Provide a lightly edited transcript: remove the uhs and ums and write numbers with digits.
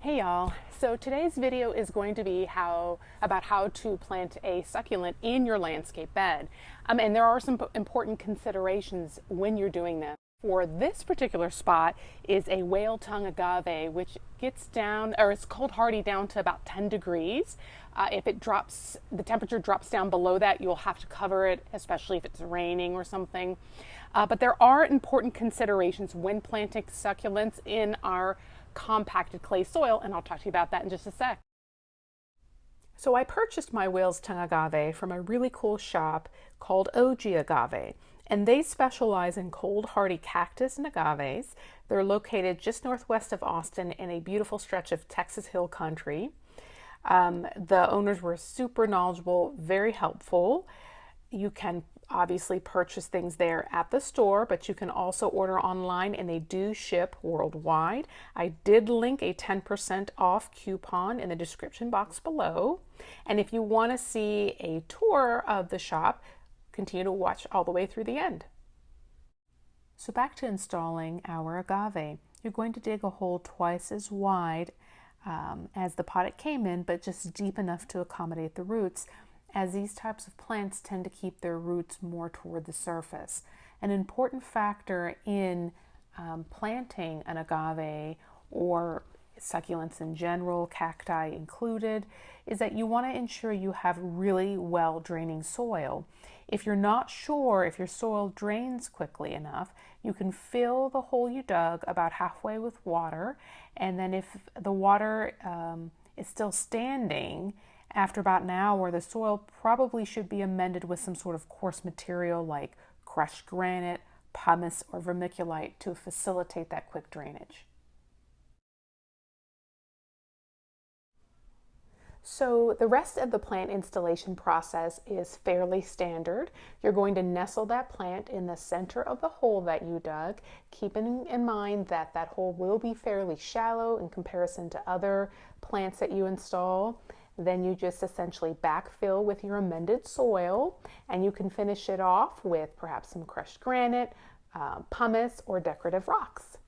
Hey y'all, so today's video is going to be about how to plant a succulent in your landscape bed. And there are some important considerations when you're doing this. For this particular spot is a whale tongue agave, which gets down, or it's cold hardy down to about 10 degrees. If the temperature drops down below that, you'll have to cover it, especially if it's raining or something. But there are important considerations when planting succulents in our compacted clay soil, and I'll talk to you about that in just a sec. So I purchased my whale's tongue agave from a really cool shop called OG Agave, and they specialize in cold hardy cactus and agaves. They're located just northwest of Austin in a beautiful stretch of Texas Hill Country. The owners were super knowledgeable, very helpful. You can obviously purchase things there at the store, but you can also order online and they do ship worldwide. I did link a 10% off coupon in the description box below. And if you want to see a tour of the shop, continue to watch all the way through the end. So back to installing our agave. You're going to dig a hole twice as wide as the pot it came in, but just deep enough to accommodate the roots, as these types of plants tend to keep their roots more toward the surface. An important factor in planting an agave or succulents in general, cacti included, is that you want to ensure you have really well draining soil. If you're not sure if your soil drains quickly enough, you can fill the hole you dug about halfway with water, and then if the water is still standing after about an hour, the soil probably should be amended with some sort of coarse material like crushed granite, pumice, or vermiculite to facilitate that quick drainage. So the rest of the plant installation process is fairly standard. You're going to nestle that plant in the center of the hole that you dug, keeping in mind that that hole will be fairly shallow in comparison to other plants that you install. Then you just essentially backfill with your amended soil, and you can finish it off with perhaps some crushed granite, pumice, or decorative rocks.